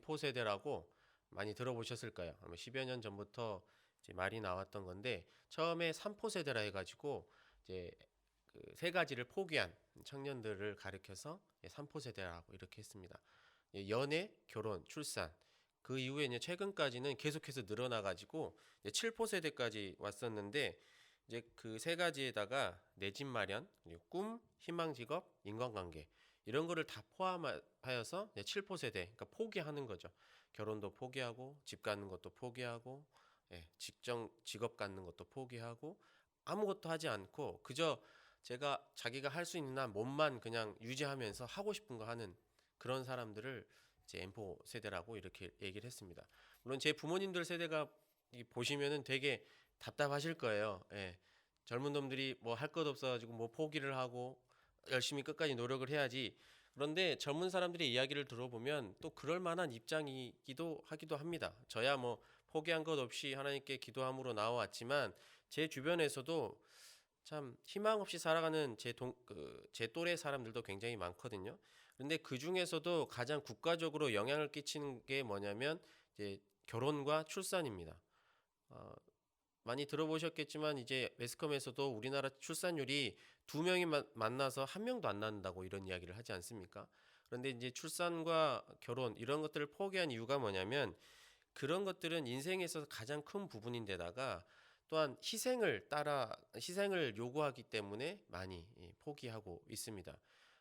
삼포 세대라고 많이 들어보셨을 거예요. 아마 10여 년 전부터 이제 말이 나왔던 건데 처음에 삼포 세대라 해가지고 이제 그 세 가지를 포기한 청년들을 가리켜서 삼포 세대라고 이렇게 했습니다. 연애, 결혼, 출산. 그 이후에 이제 최근까지는 계속해서 늘어나가지고 7포 세대까지 왔었는데 이제 그 세 가지에다가 내 집 마련, 그리고 꿈, 희망 직업, 인간관계 이런 거를 다 포함하여서 7포 세대, 그러니까 포기하는 거죠. 결혼도 포기하고 집 갖는 것도 포기하고 직업 갖는 것도 포기하고 아무것도 하지 않고 그저 자기가 할 수 있는 한 몸만 그냥 유지하면서 하고 싶은 거 하는 그런 사람들을 이제 M4 세대라고 이렇게 얘기를 했습니다. 물론 제 부모님들 세대가 보시면은 되게 답답하실 거예요. 예. 젊은 놈들이 뭐 할 것 없어가지고 뭐 포기를 하고 열심히 끝까지 노력을 해야지. 그런데 젊은 사람들의 이야기를 들어보면 또 그럴 만한 입장이기도 하기도 합니다. 저야 뭐 포기한 것 없이 하나님께 기도함으로 나와왔지만 제 주변에서도 참 희망 없이 살아가는 제 또래 사람들도 굉장히 많거든요. 그런데 그 중에서도 가장 국가적으로 영향을 끼치는 게 뭐냐면 이제 결혼과 출산입니다. 어, 많이 들어보셨겠지만 이제 매스컴에서도 우리나라 출산율이 두 명이 만나서 한 명도 안 낳는다고 이런 이야기를 하지 않습니까? 그런데 이제 출산과 결혼 이런 것들을 포기한 이유가 뭐냐면 그런 것들은 인생에 있어서 가장 큰 부분인데다가 또한 희생을 요구하기 때문에 많이 포기하고 있습니다.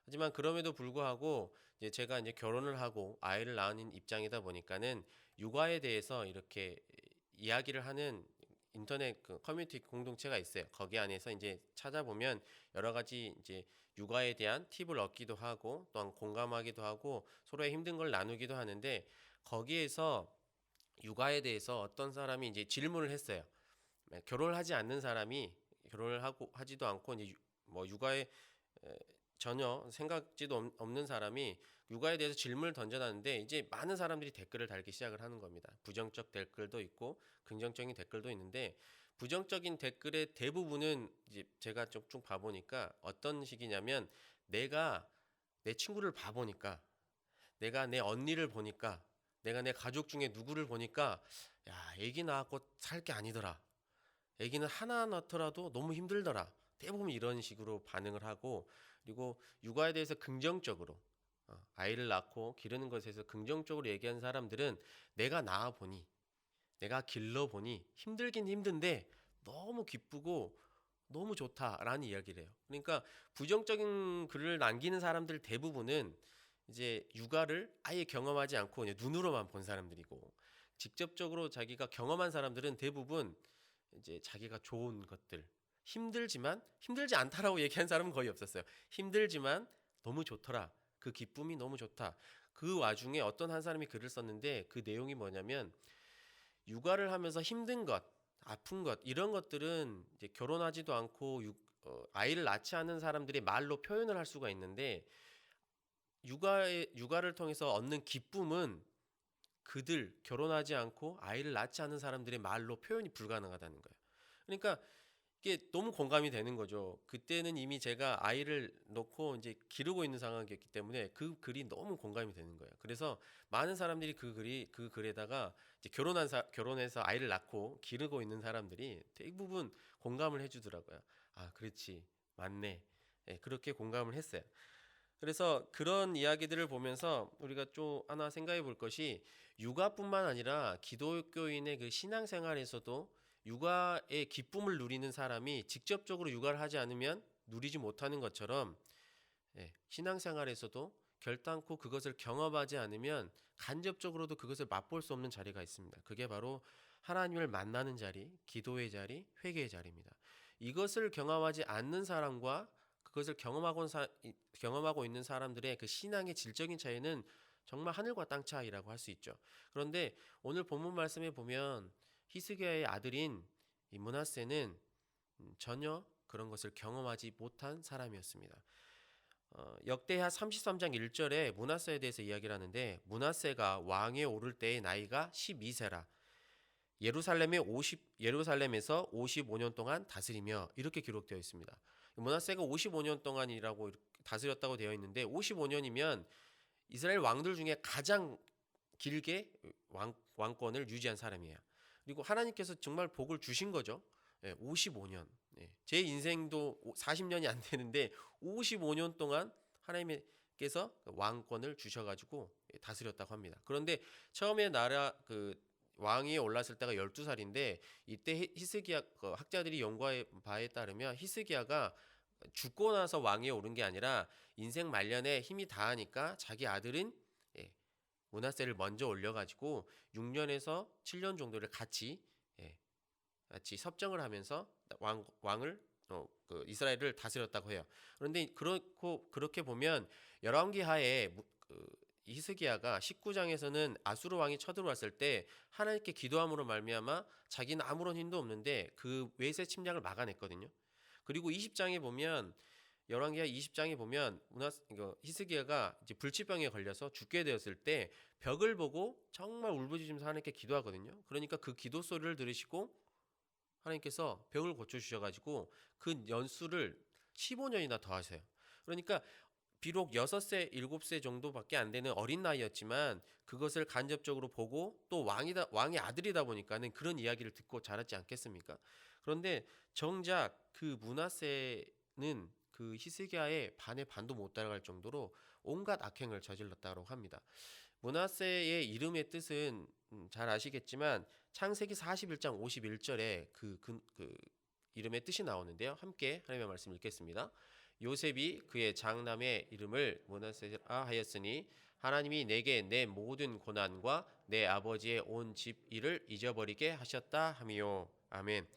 하지만 그럼에도 불구하고 이제 제가 이제 결혼을 하고 아이를 낳은 입장이다 보니까는 육아에 대해서 이렇게 이야기를 하는 인터넷 그 커뮤니티 공동체가 있어요. 거기 안에서 이제 찾아보면 여러 가지 이제 육아에 대한 팁을 얻기도 하고 또한 공감하기도 하고 서로의 힘든 걸 나누기도 하는데 거기에서 육아에 대해서 어떤 사람이 이제 질문을 했어요. 결혼을 하지 않는 사람이 결혼을 하고 하지도 않고 이제 뭐 육아에 전혀 생각지도 없는 사람이 육아에 대해서 질문을 던져놨는데 이제 많은 사람들이 댓글을 달기 시작을 하는 겁니다. 부정적 댓글도 있고 긍정적인 댓글도 있는데 부정적인 댓글의 대부분은 이제 제가 쭉 봐보니까 어떤 식이냐면 내가 내 친구를 봐보니까 내가 내 언니를 보니까 내가 내 가족 중에 누구를 보니까 야, 애기 낳았고 살 게 아니더라. 애기는 하나 낳더라도 너무 힘들더라. 대부분 이런 식으로 반응을 하고 그리고 육아에 대해서 긍정적으로 아이를 낳고 기르는 것에 대해서 긍정적으로 얘기한 사람들은 내가 낳아 보니 내가 길러 보니 힘들긴 힘든데 너무 기쁘고 너무 좋다라는 이야기를 해요. 그러니까 부정적인 글을 남기는 사람들 대부분은 이제 육아를 아예 경험하지 않고 그냥 눈으로만 본 사람들이고 직접적으로 자기가 경험한 사람들은 대부분 이제 자기가 좋은 것들 힘들지만 힘들지 않다라고 얘기한 사람은 거의 없었어요. 힘들지만 너무 좋더라. 그 기쁨이 너무 좋다. 그 와중에 어떤 한 사람이 글을 썼는데 그 내용이 뭐냐면 육아를 하면서 힘든 것, 아픈 것 이런 것들은 이제 결혼하지도 않고 아이를 낳지 않은 사람들이 말로 표현을 할 수가 있는데 육아를 통해서 얻는 기쁨은 그들 결혼하지 않고 아이를 낳지 않은 사람들의 말로 표현이 불가능하다는 거예요. 그러니까 이게 너무 공감이 되는 거죠. 그때는 이미 제가 아이를 놓고 이제 기르고 있는 상황이었기 때문에 그 글이 너무 공감이 되는 거예요. 그래서 많은 사람들이 그 글에다가 이제 결혼해서 아이를 낳고 기르고 있는 사람들이 대부분 공감을 해주더라고요. 아, 그렇지, 맞네. 그렇게 공감을 했어요. 그래서 그런 이야기들을 보면서 우리가 좀 하나 생각해 볼 것이 육아뿐만 아니라 기독교인의 그 신앙생활에서도 육아의 기쁨을 누리는 사람이 직접적으로 육아를 하지 않으면 누리지 못하는 것처럼 신앙생활에서도 결단코 그것을 경험하지 않으면 간접적으로도 그것을 맛볼 수 없는 자리가 있습니다. 그게 바로 하나님을 만나는 자리, 기도의 자리, 회개의 자리입니다. 이것을 경험하지 않는 사람과 그것을 경험하고 있는 사람들의 그 신앙의 질적인 차이는 정말 하늘과 땅 차이라고 할 수 있죠. 그런데 오늘 본문 말씀에 보면 히스기야의 아들인 이 므낫세는 전혀 그런 것을 경험하지 못한 사람이었습니다. 역대하 33장 1절에 므낫세에 대해서 이야기를 하는데 므낫세가 왕에 오를 때의 나이가 12세라 예루살렘에서 55년 동안 다스리며 이렇게 기록되어 있습니다. 므낫세가 55년 동안이라고 다스렸다고 되어 있는데 55년이면 이스라엘 왕들 중에 가장 길게 왕권을 유지한 사람이에요. 그리고 하나님께서 정말 복을 주신 거죠. 55년. 제 인생도 40년이 안 되는데 55년 동안 하나님께서 왕권을 주셔가지고 다스렸다고 합니다. 그런데 처음에 나라 그 왕위에 올랐을 때가 12살인데 이때 히스기야 학자들이 연구한 바에 따르면 히스기야가 죽고 나서 왕위에 오른 게 아니라 인생 말년에 힘이 다하니까 자기 아들은 므낫세를 먼저 올려가지고 6년에서 7년 정도를 같이 섭정을 하면서 왕을 그 이스라엘을 다스렸다고 해요. 그런데 그렇게 보면 열왕기하에 히스기야가 19장에서는 아수르 왕이 쳐들어왔을 때 하나님께 기도함으로 말미암아 자기는 아무런 힘도 없는데 그 외세 침략을 막아냈거든요. 그리고 20장에 보면 열왕기하 20장에 보면 히스기야가 이제 불치병에 걸려서 죽게 되었을 때 벽을 보고 정말 울부짖으면서 하나님께 기도하거든요. 그러니까 그 기도 소리를 들으시고 하나님께서 벽을 고쳐 주셔가지고 그 연수를 15년이나 더 하세요. 그러니까 비록 6세, 7세 정도밖에 안 되는 어린 나이였지만 그것을 간접적으로 보고 또 왕의 아들이다 보니까는 그런 이야기를 듣고 자랐지 않겠습니까? 그런데 정작 그 므낫세는 그 히스기야의 반의 반도 못 따라갈 정도로 온갖 악행을 저질렀다고 합니다. 므낫세의 이름의 뜻은 잘 아시겠지만 창세기 41장 51절에 그 이름의 뜻이 나오는데요. 함께 하나님의 말씀 읽겠습니다. 요셉이 그의 장남의 이름을 므낫세라 하였으니 하나님이 내게 내 모든 고난과 내 아버지의 온 집 일을 잊어버리게 하셨다 하미요. 아멘.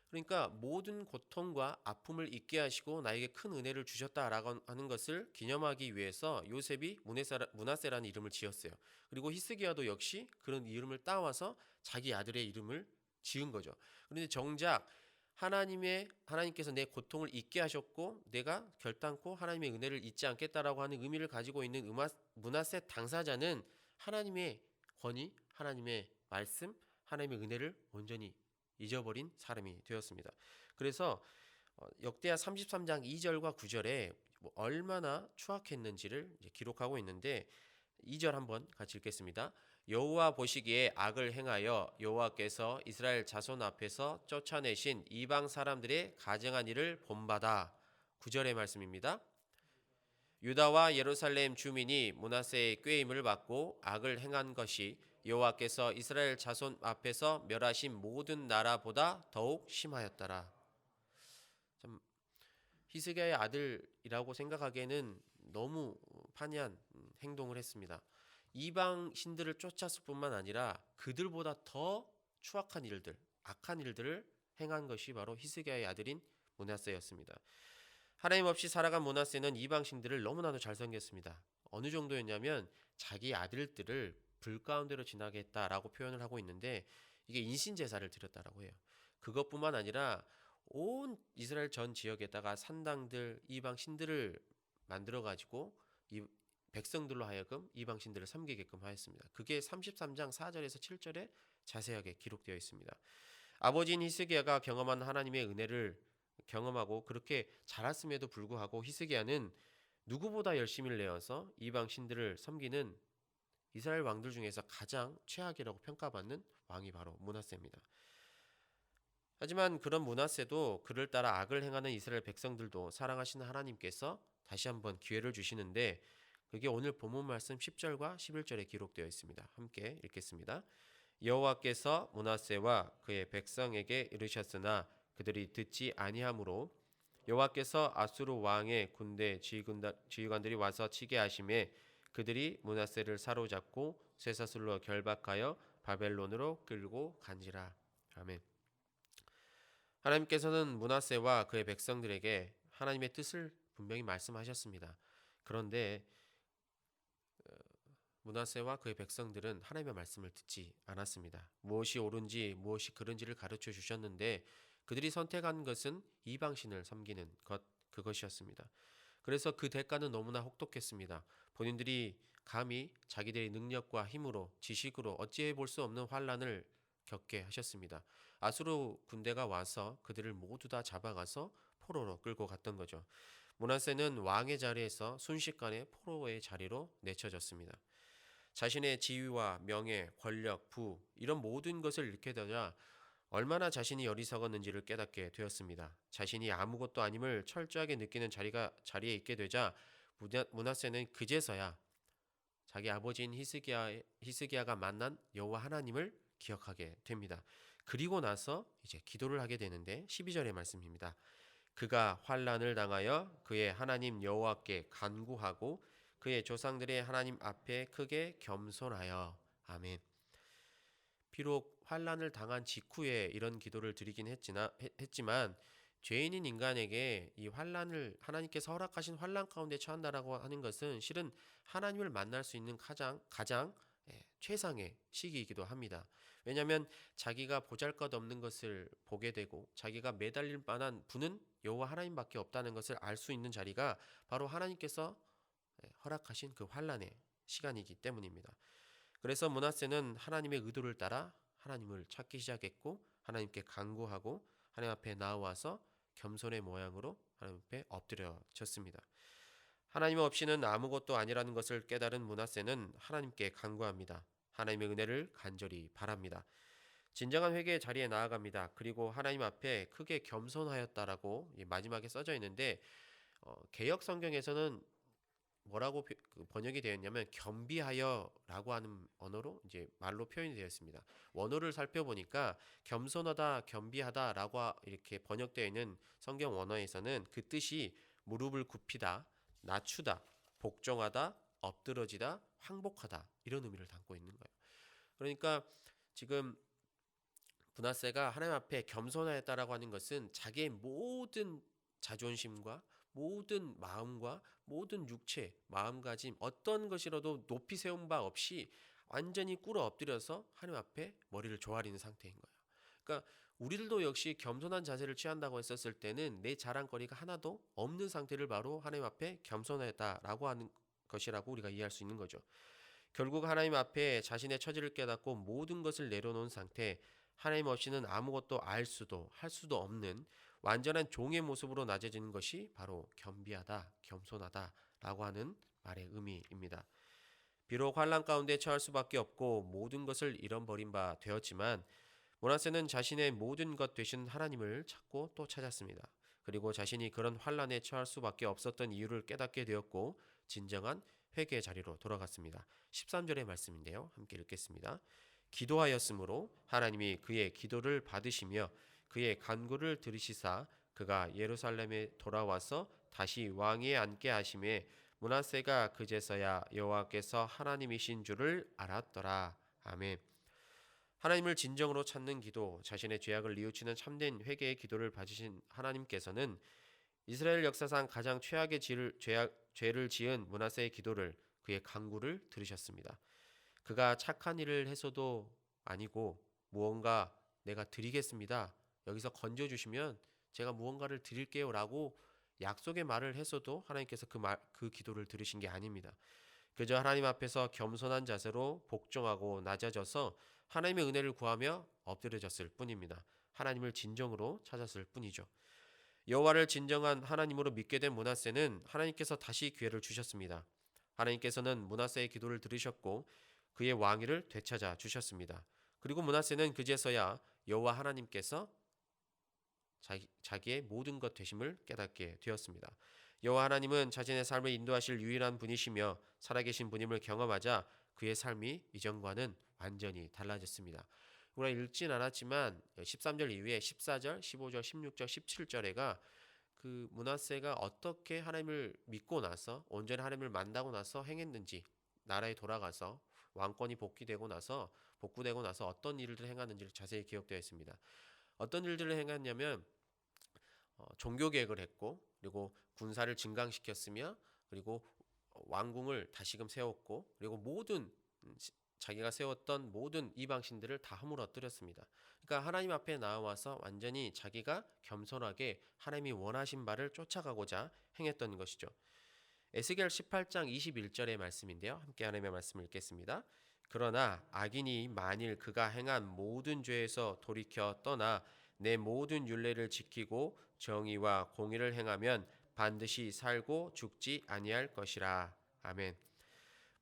그러니까 모든 고통과 아픔을 잊게 하시고 나에게 큰 은혜를 주셨다라고 하는 것을 기념하기 위해서 요셉이 므낫세라는 이름을 지었어요. 그리고 히스기야도 역시 그런 이름을 따와서 자기 아들의 이름을 지은 거죠. 그런데 정작 하나님께서 내 고통을 잊게 하셨고 내가 결단코 하나님의 은혜를 잊지 않겠다라고 하는 의미를 가지고 있는 므낫세 당사자는 하나님의 권위, 하나님의 말씀, 하나님의 은혜를 온전히 잊어버린 사람이 되었습니다. 그래서 역대하 33장 2절과 9절에 얼마나 추악했는지를 기록하고 있는데 2절 한번 같이 읽겠습니다. 여호와 보시기에 악을 행하여 여호와께서 이스라엘 자손 앞에서 쫓아내신 이방 사람들의 가증한 일을 본받아. 9절의 말씀입니다. 유다와 예루살렘 주민이 므낫세의 꾀임을 받고 악을 행한 것이 여호와께서 이스라엘 자손 앞에서 멸하신 모든 나라보다 더욱 심하였더라. 참 히스기야의 아들이라고 생각하기에는 너무 판이한 행동을 했습니다. 이방 신들을 쫓았을 뿐만 아니라 그들보다 더 추악한 일들, 악한 일들을 행한 것이 바로 히스기야의 아들인 므낫세였습니다. 하나님 없이 살아간 므낫세는 이방 신들을 너무나도 잘 섬겼습니다. 어느 정도였냐면 자기 아들들을 불 가운데로 지나게 했다라고 표현을 하고 있는데 이게 인신 제사를 드렸다라고 해요. 그것뿐만 아니라 온 이스라엘 전 지역에다가 산당들, 이방 신들을 만들어 가지고 이 백성들로 하여금 이방 신들을 섬기게끔 하였습니다. 그게 33장 4절에서 7절에 자세하게 기록되어 있습니다. 아버지인 히스기야가 경험한 하나님의 은혜를 경험하고 그렇게 자랐음에도 불구하고 히스기야는 누구보다 열심히 내어서 이방 신들을 섬기는 이스라엘 왕들 중에서 가장 최악이라고 평가받는 왕이 바로 므낫세입니다. 하지만 그런 므낫세도 그를 따라 악을 행하는 이스라엘 백성들도 사랑하시는 하나님께서 다시 한번 기회를 주시는데 그게 오늘 본문 말씀 10절과 11절에 기록되어 있습니다. 함께 읽겠습니다. 여호와께서 므낫세와 그의 백성에게 이르셨으나 그들이 듣지 아니하므로 여호와께서 아수르 왕의 군대 지휘관들이 와서 치게 하심에 그들이 므낫세를 사로잡고 쇠사슬로 결박하여 바벨론으로 끌고 간지라. 아멘. 하나님께서는 므낫세와 그의 백성들에게 하나님의 뜻을 분명히 말씀하셨습니다. 그런데 므낫세와 그의 백성들은 하나님의 말씀을 듣지 않았습니다. 무엇이 옳은지 무엇이 그른지를 가르쳐 주셨는데 그들이 선택한 것은 이방신을 섬기는 그것이었습니다. 그래서 그 대가는 너무나 혹독했습니다. 본인들이 감히 자기들의 능력과 힘으로 지식으로 어찌해 볼 수 없는 환난을 겪게 하셨습니다. 아수르 군대가 와서 그들을 모두 다 잡아가서 포로로 끌고 갔던 거죠. 므낫세는 왕의 자리에서 순식간에 포로의 자리로 내쳐졌습니다. 자신의 지위와 명예, 권력, 부 이런 모든 것을 잃게 되자 얼마나 자신이 어리석었는지를 깨닫게 되었습니다. 자신이 아무것도 아님을 철저하게 느끼는 자리에 있게 되자 므낫세는 그제서야 자기 아버지인 히스기야가 만난 여호와 하나님을 기억하게 됩니다. 그리고 나서 이제 기도를 하게 되는데 12절의 말씀입니다. 그가 환난을 당하여 그의 하나님 여호와께 간구하고 그의 조상들의 하나님 앞에 크게 겸손하여. 아멘. 비록 환난을 당한 직후에 이런 기도를 드리긴 했지만 죄인인 인간에게 이 환난을 하나님께서 허락하신 환난 가운데 처한다라고 하는 것은 실은 하나님을 만날 수 있는 가장 최상의 시기이기도 합니다. 왜냐하면 자기가 보잘것없는 것을 보게 되고 자기가 매달릴 만한 분은 여호와 하나님밖에 없다는 것을 알 수 있는 자리가 바로 하나님께서 허락하신 그 환난의 시간이기 때문입니다. 그래서 므낫세는 하나님의 의도를 따라 하나님을 찾기 시작했고 하나님께 간구하고 하나님 앞에 나와서 겸손의 모양으로 하나님 앞에 엎드려졌습니다. 하나님 없이는 아무것도 아니라는 것을 깨달은 므낫세는 하나님께 간구합니다. 하나님의 은혜를 간절히 바랍니다. 진정한 회개의 자리에 나아갑니다. 그리고 하나님 앞에 크게 겸손하였다라고 마지막에 써져 있는데 개역 성경에서는 뭐라고 번역이 되었냐면 겸비하여라고 하는 언어로 이제 말로 표현이 되었습니다. 원어를 살펴보니까 겸손하다, 겸비하다라고 이렇게 번역되어 있는 성경 원어에서는 그 뜻이 무릎을 굽히다, 낮추다, 복종하다, 엎드러지다, 항복하다 이런 의미를 담고 있는 거예요. 그러니까 지금 므낫세가 하나님 앞에 겸손하였다라고 하는 것은 자기의 모든 자존심과 모든 마음과 모든 육체, 마음가짐 어떤 것이라도 높이 세운 바 없이 완전히 꿇어 엎드려서 하나님 앞에 머리를 조아리는 상태인 거예요. 그러니까 우리들도 역시 겸손한 자세를 취한다고 했었을 때는 내 자랑거리가 하나도 없는 상태를 바로 하나님 앞에 겸손하였다라고 하는 것이라고 우리가 이해할 수 있는 거죠. 결국 하나님 앞에 자신의 처지를 깨닫고 모든 것을 내려놓은 상태, 하나님 없이는 아무것도 알 수도 할 수도 없는 완전한 종의 모습으로 낮아지는 것이 바로 겸비하다, 겸손하다라고 하는 말의 의미입니다. 비록 환난 가운데 처할 수밖에 없고 모든 것을 잃어버린 바 되었지만 므낫세는 자신의 모든 것 되신 하나님을 찾고 또 찾았습니다. 그리고 자신이 그런 환난에 처할 수밖에 없었던 이유를 깨닫게 되었고 진정한 회개의 자리로 돌아갔습니다. 13절의 말씀인데요. 함께 읽겠습니다. 기도하였으므로 하나님이 그의 기도를 받으시며 그의 간구를 들으시사 그가 예루살렘에 돌아와서 다시 왕위에 앉게 하심에 므낫세가 그제서야 여호와께서 하나님이신 줄을 알았더라. 아멘. 하나님을 진정으로 찾는 기도, 자신의 죄악을 뉘우치는 참된 회개의 기도를 받으신 하나님께서는 이스라엘 역사상 가장 최악의 죄를 지은 므낫세의 기도를 그의 간구를 들으셨습니다. 그가 착한 일을 해서도 아니고 무언가 내가 드리겠습니다. 여기서 건져주시면 제가 무언가를 드릴게요라고 약속의 말을 해서도 하나님께서 그 기도를 들으신 게 아닙니다. 그저 하나님 앞에서 겸손한 자세로 복종하고 낮아져서 하나님의 은혜를 구하며 엎드려졌을 뿐입니다. 하나님을 진정으로 찾았을 뿐이죠. 여호와를 진정한 하나님으로 믿게 된 므낫세는 하나님께서 다시 기회를 주셨습니다. 하나님께서는 므낫세의 기도를 들으셨고 그의 왕위를 되찾아 주셨습니다. 그리고 므낫세는 그제서야 여호와 하나님께서 자기의 모든 것 되심을 깨닫게 되었습니다. 여호와 하나님은 자신의 삶을 인도하실 유일한 분이시며 살아계신 분임을 경험하자 그의 삶이 이전과는 완전히 달라졌습니다. 우리가 읽진 않았지만 13절 이후에 14절, 15절, 16절, 17절에가 그 므낫세가 어떻게 하나님을 믿고 나서 온전히 하나님을 만나고 나서 행했는지, 나라에 돌아가서 왕권이 복구되고 나서 어떤 일들을 행하는지를 자세히 기록되어 있습니다. 어떤 일들을 행했냐면 종교 개혁을 했고 그리고 군사를 증강시켰으며 그리고 왕궁을 다시금 세웠고 그리고 자기가 세웠던 모든 이방신들을 다 허물어뜨렸습니다. 그러니까 하나님 앞에 나와서 완전히 자기가 겸손하게 하나님이 원하신 바를 쫓아가고자 행했던 것이죠. 에스겔 18장 21절의 말씀인데요. 함께 하나님의 말씀을 읽겠습니다. 그러나 악인이 만일 그가 행한 모든 죄에서 돌이켜 떠나 내 모든 율례를 지키고 정의와 공의를 행하면 반드시 살고 죽지 아니할 것이라. 아멘.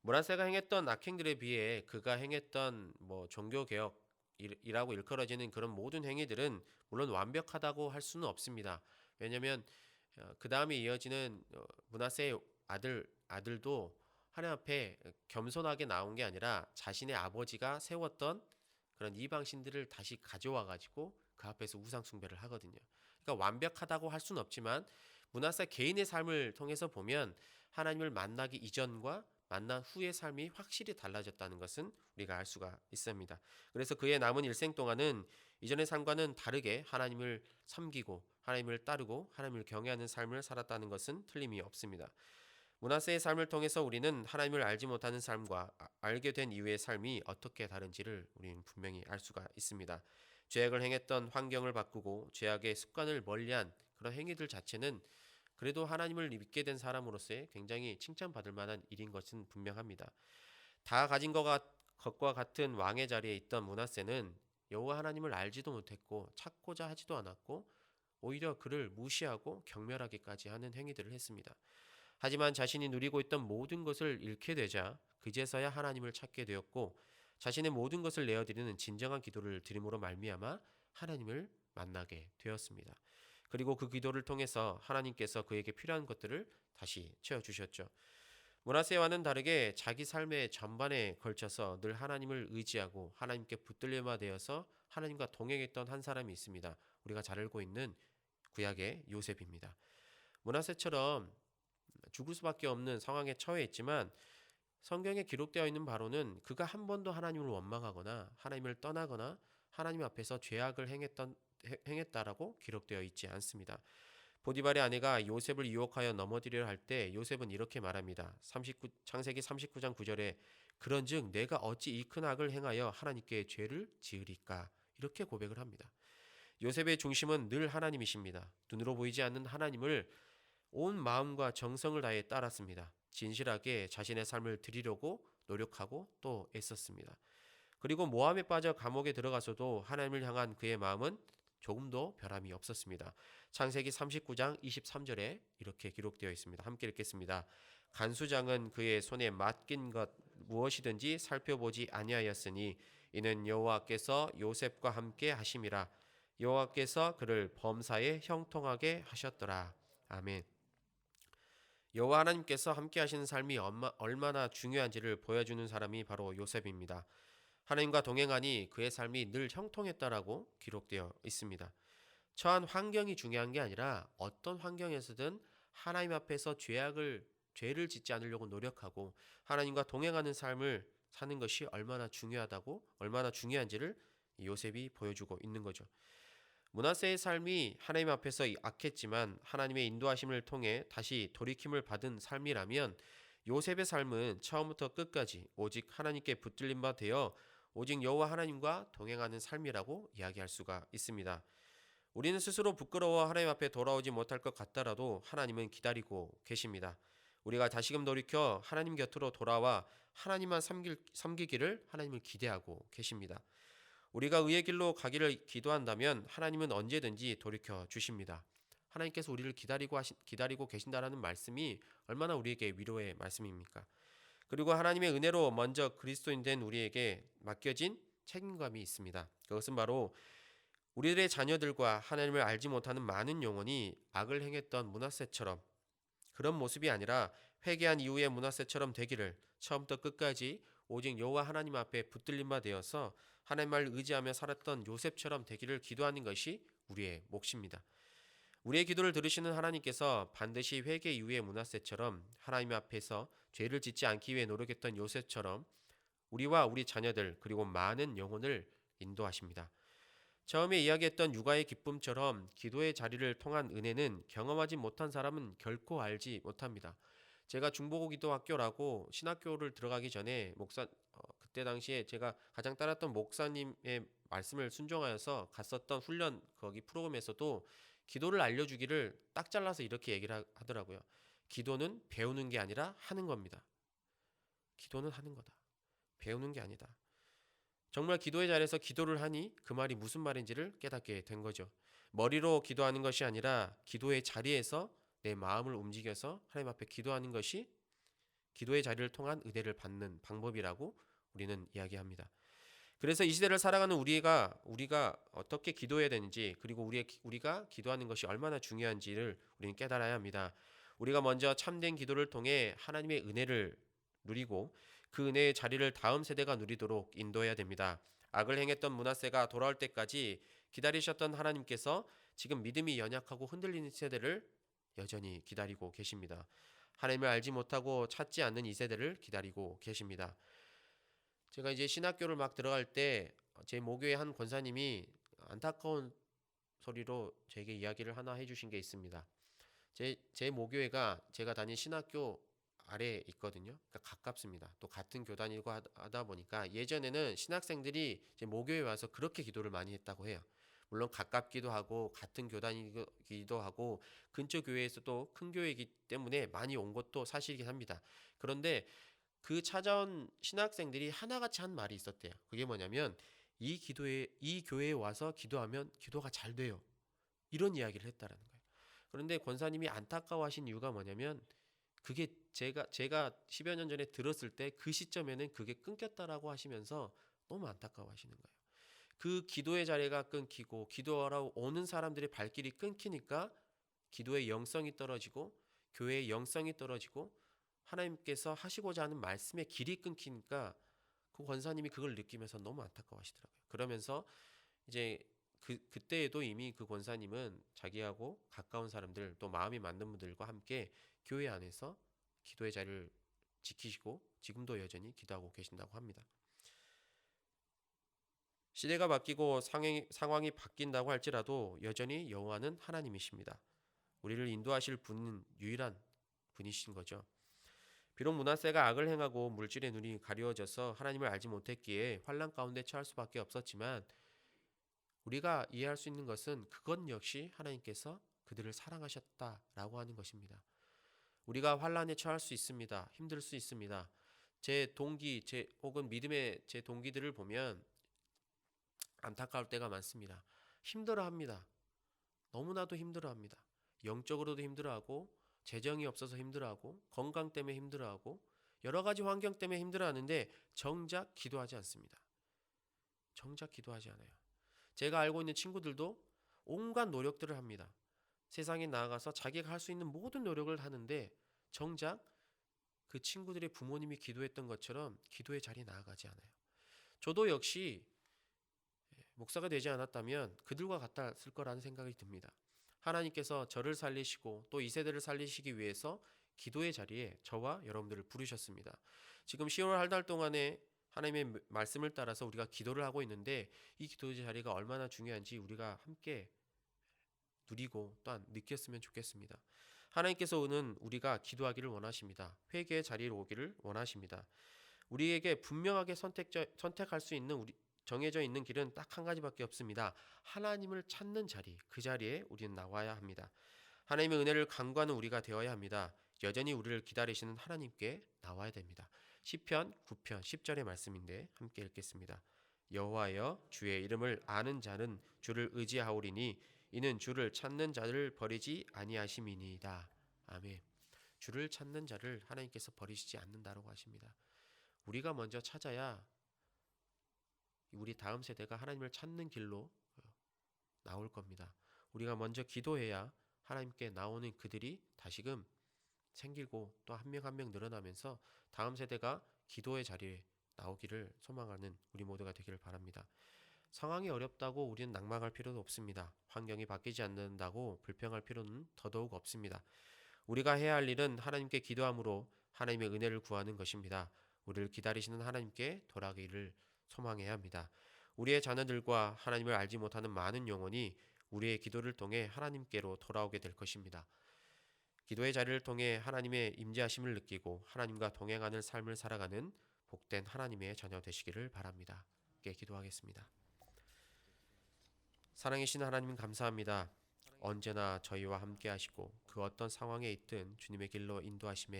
므낫세가 행했던 악행들에 비해 그가 행했던 종교 개혁이라고 일컬어지는 그런 모든 행위들은 물론 완벽하다고 할 수는 없습니다. 왜냐하면 그 다음에 이어지는 므낫세의 아들도 하나님 앞에 겸손하게 나온 게 아니라 자신의 아버지가 세웠던 그런 이방 신들을 다시 가져와 가지고 그 앞에서 우상 숭배를 하거든요. 그러니까 완벽하다고 할 수는 없지만 므낫세 개인의 삶을 통해서 보면 하나님을 만나기 이전과 만난 후의 삶이 확실히 달라졌다는 것은 우리가 알 수가 있습니다. 그래서 그의 남은 일생 동안은 이전의 삶과는 다르게 하나님을 섬기고 하나님을 따르고 하나님을 경외하는 삶을 살았다는 것은 틀림이 없습니다. 므낫세의 삶을 통해서 우리는 하나님을 알지 못하는 삶과 알게 된 이후의 삶이 어떻게 다른지를 우리는 분명히 알 수가 있습니다. 죄악을 행했던 환경을 바꾸고 죄악의 습관을 멀리한 그런 행위들 자체는 그래도 하나님을 믿게 된 사람으로서의 굉장히 칭찬받을 만한 일인 것은 분명합니다. 다 가진 것과 같은 왕의 자리에 있던 므낫세는 여호와 하나님을 알지도 못했고 찾고자 하지도 않았고 오히려 그를 무시하고 경멸하기까지 하는 행위들을 했습니다. 하지만 자신이 누리고 있던 모든 것을 잃게 되자 그제서야 하나님을 찾게 되었고 자신의 모든 것을 내어드리는 진정한 기도를 드림으로 말미암아 하나님을 만나게 되었습니다. 그리고 그 기도를 통해서 하나님께서 그에게 필요한 것들을 다시 채워주셨죠. 므낫세와는 다르게 자기 삶의 전반에 걸쳐서 늘 하나님을 의지하고 하나님께 붙들림화 되어서 하나님과 동행했던 한 사람이 있습니다. 우리가 잘 알고 있는 구약의 요셉입니다. 므낫세처럼 죽을 수밖에 없는 상황에 처해 있지만 성경에 기록되어 있는 바로는 그가 한 번도 하나님을 원망하거나 하나님을 떠나거나 하나님 앞에서 죄악을 행했다라고 기록되어 있지 않습니다. 보디발의 아내가 요셉을 유혹하여 넘어뜨리려 할 때 요셉은 이렇게 말합니다. 창세기 39장 9절에 그런즉 내가 어찌 이 큰 악을 행하여 하나님께 죄를 지으리까 이렇게 고백을 합니다. 요셉의 중심은 늘 하나님이십니다. 눈으로 보이지 않는 하나님을 온 마음과 정성을 다해 따랐습니다. 진실하게 자신의 삶을 드리려고 노력하고 또 애썼습니다. 그리고 모함에 빠져 감옥에 들어가서도 하나님을 향한 그의 마음은 조금도 변함이 없었습니다. 창세기 39장 23절에 이렇게 기록되어 있습니다. 함께 읽겠습니다. 간수장은 그의 손에 맡긴 것 무엇이든지 살펴보지 아니하였으니 이는 여호와께서 요셉과 함께 하심이라. 여호와께서 그를 범사에 형통하게 하셨더라. 아멘. 여호와 하나님께서 함께 하시는 삶이 얼마나 중요한지를 보여주는 사람이 바로 요셉입니다. 하나님과 동행하니 그의 삶이 늘 형통했다라고 기록되어 있습니다. 처한 환경이 중요한 게 아니라 어떤 환경에서든 하나님 앞에서 죄를 짓지 않으려고 노력하고 하나님과 동행하는 삶을 사는 것이 얼마나 중요하다고 얼마나 중요한지를 요셉이 보여주고 있는 거죠. 므낫세의 삶이 하나님 앞에서 악했지만 하나님의 인도하심을 통해 다시 돌이킴을 받은 삶이라면 요셉의 삶은 처음부터 끝까지 오직 하나님께 붙들린 바 되어 오직 여호와 하나님과 동행하는 삶이라고 이야기할 수가 있습니다. 우리는 스스로 부끄러워 하나님 앞에 돌아오지 못할 것 같더라도 하나님은 기다리고 계십니다. 우리가 다시금 돌이켜 하나님 곁으로 돌아와 하나님만 섬기기를 하나님을 기대하고 계십니다. 우리가 의의 길로 가기를 기도한다면 하나님은 언제든지 돌이켜 주십니다. 하나님께서 우리를 기다리고 계신다라는 말씀이 얼마나 우리에게 위로의 말씀입니까? 그리고 하나님의 은혜로 먼저 그리스도인 된 우리에게 맡겨진 책임감이 있습니다. 그것은 바로 우리들의 자녀들과 하나님을 알지 못하는 많은 영혼이 악을 행했던 므낫세처럼 그런 모습이 아니라 회개한 이후의 므낫세처럼 되기를 처음부터 끝까지 오직 여호와 하나님 앞에 붙들린 바 되어서 하나님 말을 의지하며 살았던 요셉처럼 되기를 기도하는 것이 우리의 몫입니다. 우리의 기도를 들으시는 하나님께서 반드시 회개 이후의 므낫세처럼 하나님 앞에서 죄를 짓지 않기 위해 노력했던 요셉처럼 우리와 우리 자녀들 그리고 많은 영혼을 인도하십니다. 처음에 이야기했던 육아의 기쁨처럼 기도의 자리를 통한 은혜는 경험하지 못한 사람은 결코 알지 못합니다. 제가 중보고 기도학교라고 신학교를 들어가기 전에 그때 당시에 제가 가장 따랐던 목사님의 말씀을 순종하여서 갔었던 훈련 거기 프로그램에서도 기도를 알려주기를 딱 잘라서 이렇게 얘기를 하더라고요. 기도는 배우는 게 아니라 하는 겁니다. 기도는 하는 거다. 배우는 게 아니다. 정말 기도의 자리에서 기도를 하니 그 말이 무슨 말인지를 깨닫게 된 거죠. 머리로 기도하는 것이 아니라 기도의 자리에서 내 마음을 움직여서 하나님 앞에 기도하는 것이 기도의 자리를 통한 은혜를 받는 방법이라고 우리는 이야기합니다. 그래서 이 시대를 살아가는 우리가 어떻게 기도해야 되는지, 그리고 우리가 기도하는 것이 얼마나 중요한지를 우리는 깨달아야 합니다. 우리가 먼저 참된 기도를 통해 하나님의 은혜를 누리고 그 은혜의 자리를 다음 세대가 누리도록 인도해야 됩니다. 악을 행했던 므낫세가 돌아올 때까지 기다리셨던 하나님께서 지금 믿음이 연약하고 흔들리는 세대를 여전히 기다리고 계십니다. 하나님을 알지 못하고 찾지 않는 이 세대를 기다리고 계십니다. 제가 이제 신학교를 막 들어갈 때 제 모교의 한 권사님이 안타까운 소리로 제게 이야기를 하나 해주신 게 있습니다. 제 모교회가 제가 다닌 신학교 아래에 있거든요. 그러니까 가깝습니다. 또 같은 교단이고 하다 보니까 예전에는 신학생들이 제 모교에 와서 그렇게 기도를 많이 했다고 해요. 물론 가깝기도 하고 같은 교단이기도 하고 근처 교회에서도 큰 교회이기 때문에 많이 온 것도 사실이긴 합니다. 그런데 그 찾아온 신학생들이 하나같이 한 말이 있었대요. 그게 뭐냐면 이 교회에 와서 기도하면 기도가 잘 돼요. 이런 이야기를 했다라는 거예요. 그런데 권사님이 안타까워하신 이유가 뭐냐면 그게 제가 10여 년 전에 들었을 때 그 시점에는 그게 끊겼다라고 하시면서 너무 안타까워하시는 거예요. 그 기도의 자리가 끊기고 기도하러 오는 사람들의 발길이 끊기니까 기도의 영성이 떨어지고 교회의 영성이 떨어지고 하나님께서 하시고자 하는 말씀의 길이 끊기니까 그 권사님이 그걸 느끼면서 너무 안타까워하시더라고요. 그러면서 이제 그때에도 이미 그 권사님은 자기하고 가까운 사람들 또 마음이 맞는 분들과 함께 교회 안에서 기도의 자리를 지키시고 지금도 여전히 기도하고 계신다고 합니다. 시대가 바뀌고 상황이 바뀐다고 할지라도 여전히 여호와는 하나님이십니다. 우리를 인도하실 분은 유일한 분이신 거죠. 비록 므낫세가 악을 행하고 물질의 눈이 가려워져서 하나님을 알지 못했기에 환난 가운데 처할 수밖에 없었지만 우리가 이해할 수 있는 것은 그것 역시 하나님께서 그들을 사랑하셨다라고 하는 것입니다. 우리가 환난에 처할 수 있습니다. 힘들 수 있습니다. 혹은 믿음의 제 동기들을 보면 안타까울 때가 많습니다. 힘들어합니다. 너무나도 힘들어합니다. 영적으로도 힘들어하고 재정이 없어서 힘들어하고 건강 때문에 힘들어하고 여러 가지 환경 때문에 힘들어하는데 정작 기도하지 않습니다. 정작 기도하지 않아요. 제가 알고 있는 친구들도 온갖 노력들을 합니다. 세상에 나아가서 자기가 할 수 있는 모든 노력을 하는데 정작 그 친구들의 부모님이 기도했던 것처럼 기도의 자리에 나아가지 않아요. 저도 역시 목사가 되지 않았다면 그들과 같았을 거라는 생각이 듭니다. 하나님께서 저를 살리시고 또 이 세대를 살리시기 위해서 기도의 자리에 저와 여러분들을 부르셨습니다. 지금 10월 한 달 동안에 하나님의 말씀을 따라서 우리가 기도를 하고 있는데 이 기도의 자리가 얼마나 중요한지 우리가 함께 누리고 또한 느꼈으면 좋겠습니다. 하나님께서는 우리가 기도하기를 원하십니다. 회개의 자리로 오기를 원하십니다. 우리에게 분명하게 선택할 수 있는 정해져 있는 길은 딱 한 가지밖에 없습니다. 하나님을 찾는 자리, 그 자리에 우리는 나와야 합니다. 하나님의 은혜를 간구하는 우리가 되어야 합니다. 여전히 우리를 기다리시는 하나님께 나와야 됩니다. 시편 9편 10절의 말씀인데 함께 읽겠습니다. 여호와여 주의 이름을 아는 자는 주를 의지하오리니 이는 주를 찾는 자를 버리지 아니하심이니이다. 아멘. 주를 찾는 자를 하나님께서 버리시지 않는다라고 하십니다. 우리가 먼저 찾아야 우리 다음 세대가 하나님을 찾는 길로 나올 겁니다. 우리가 먼저 기도해야 하나님께 나오는 그들이 다시금 생기고 또 한 명 한 명 늘어나면서 다음 세대가 기도의 자리에 나오기를 소망하는 우리 모두가 되기를 바랍니다. 상황이 어렵다고 우리는 낭망할 필요도 없습니다. 환경이 바뀌지 않는다고 불평할 필요는 더더욱 없습니다. 우리가 해야 할 일은 하나님께 기도함으로 하나님의 은혜를 구하는 것입니다. 우리를 기다리시는 하나님께 돌아가기를 소망해야 합니다. 우리의 자녀들과 하나님을 알지 못하는 많은 영혼이 우리의 기도를 통해 하나님께로 돌아오게 될 것입니다. 기도의 자리를 통해 하나님의 임재하심을 느끼고 하나님과 동행하는 삶을 살아가는 복된 하나님의 자녀 되시기를 바랍니다. 함께 기도하겠습니다. 사랑이신 하나님 감사합니다. 언제나 저희와 함께 하시고 그 어떤 상황에 있든 주님의 길로 인도하심에